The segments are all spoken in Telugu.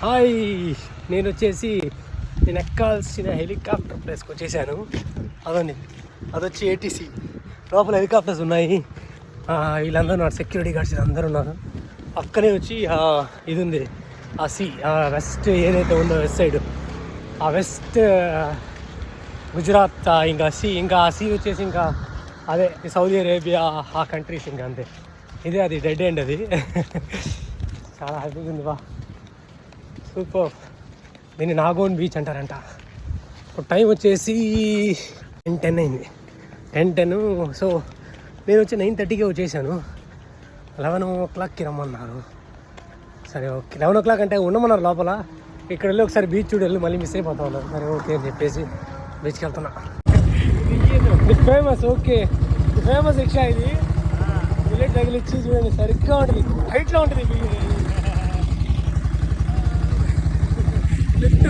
హాయ్, నేను వచ్చేసి నేను ఎక్కాల్సిన హెలికాప్టర్ ప్లేస్కి వచ్చేసాను. అదండి, అదొచ్చి ఏటీసీ. లోపల హెలికాప్టర్స్ ఉన్నాయి. వీళ్ళందరూ ఉన్నారు, సెక్యూరిటీ గార్డ్స్ అందరూ ఉన్నారు. పక్కనే వచ్చి ఇది ఉంది, ఆ సీ, వెస్ట్ ఏదైతే ఉందో వెస్ట్ సైడ్, ఆ వెస్ట్ గుజరాత్, ఇంకా ఆ సీ వచ్చేసి ఇంకా అదే సౌదీ అరేబియా, ఆ కంట్రీస్ ఇంకా అంతే. ఇదే అది డెడ్ ఎండ్ అది. చాలా హ్యాపీగా ఉంది. సూపర్. దీన్ని నాగోన్ బీచ్ అంటారంట. ఇప్పుడు టైం వచ్చేసి 10:10 అయింది. 10:10. సో నేను వచ్చి 9:30కే వచ్చేసాను. 11 o'clockకి రమ్మన్నారు. సరే ఓకే, 11 o'clock అంటే ఉండమన్నారు లోపల. ఇక్కడ వెళ్ళి ఒకసారి బీచ్ చూడాలి, మళ్ళీ మిస్ అయిపోతా ఉన్నారు. సరే ఓకే అని చెప్పేసి బీచ్కి వెళ్తున్నా. ఫేమస్, ఓకే, ఫేమస్ రిక్షా ఇది. బుల్లెట్ తగిలిచ్చి చూడండి, సరిగ్గా ఉంటుంది, హైట్లో ఉంటుంది లిఫ్ట్.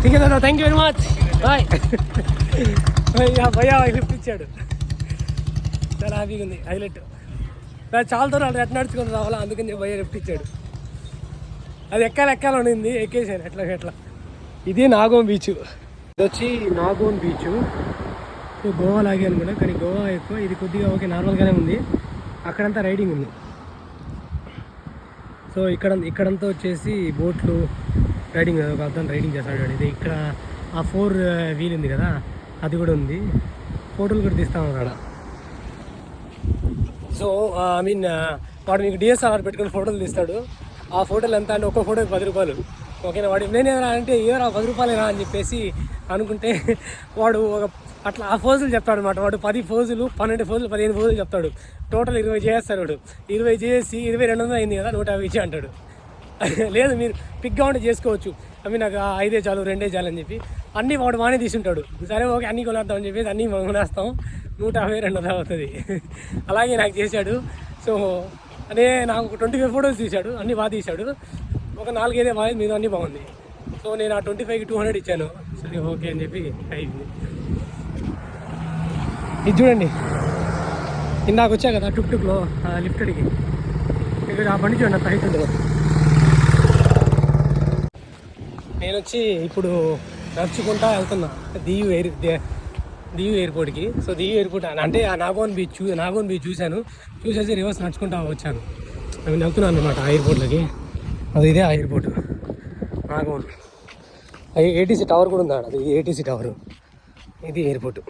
ठीक है दादा, thank you very much, bye. భయ్యా లిఫ్ట్ ఇచ్చాడు, చాలా హ్యాపీగా ఉంది. హైలైట్, చాలా దూరం ఎట్లా నడుచుకుని రావాలా, అందుకని భయ్యా లిఫ్ట్ ఇచ్చాడు. అది ఎక్కాలని ఎక్కేసాను ఎట్లా. ఇది నాగోన్ బీచ్. ఇది వచ్చి నాగోన్ బీచ్. గోవా లాగే అనుకున్నా, కానీ గోవా ఎక్కువ, ఇది కొద్దిగా ఓకే నార్మల్గానే ఉంది. అక్కడంతా రైడింగ్ ఉంది. సో ఇక్కడంతా వచ్చేసి బోట్లు రైడింగ్, ఒక అర్థం రైడింగ్ చేస్తాడు. ఇది ఇక్కడ ఆ 4 వీల్ ఉంది కదా, అది కూడా ఉంది. ఫోటోలు కూడా తీస్తాం అక్కడ. సో ఐ మీన్ వాడు మీకు డిఎస్ఆర్ పెట్టుకుని ఫోటోలు తీస్తాడు. ఆ ఫోటోలు ఎంత అంటే ఒక్కో ఫోటోకి 10 రూపాయలు. ఓకేనా, వాడు నేనేరా అంటే ఏరా 10 రూపాయలేనా అని చెప్పేసి అనుకుంటే వాడు అట్లా ఆ ఫోజులు చెప్తాడు అనమాట. వాడు 10 ఫోజులు, 12 ఫోజులు, 15 ఫోజులు చెప్తాడు. టోటల్ 20 చేస్తాడు వాడు. 20 చేసి 2200 అయింది కదా, 150 అంటాడు. లేదు మీరు పిక్గా ఉంటే చేసుకోవచ్చు, అవి నాకు 5 చాలు, 2 చాలు అని చెప్పి అన్నీ వాడు మానే తీసుంటాడు. సరే ఓకే అన్నీ కొనేద్దామని చెప్పేసి అన్నీ కొనేస్తాం. 150, 200 అవుతుంది. అలాగే నాకు చేశాడు. సో అదే నాకు 25 ఫోటోస్ తీశాడు, అన్నీ బాగా తీశాడు. ఒక 4-5 బాగా, మీద అన్నీ బాగుంది. సో నేను ఆ 25కి 200 ఇచ్చాను. సరే ఓకే అని చెప్పి అయింది. ఇది చూడండి, ఇందాక వచ్చా కదా టుక్లో లిఫ్ట్ అడిగి, ఇక్కడ ఆ బండి చూడండి అంత హైట్ ఉంది. నేను వచ్చి ఇప్పుడు నడుచుకుంటా వెళ్తున్నా దియు ఎయిర్పోర్ట్కి. సో దియు ఎయిర్పోర్ట్ అంటే ఆ నాగోన్ బీచ్ చూసేసి రివర్స్ నడుచుకుంటా వచ్చాను. నేను వెళ్తున్నాను అనమాట ఆ ఎయిర్పోర్ట్లోకి. అది ఇదే ఆ ఎయిర్పోర్ట్ నాగోన్. ఏటీసీ టవర్ కూడా ఉంది, అది ఏటీసీ టవర్. ఇది ఎయిర్పోర్ట్.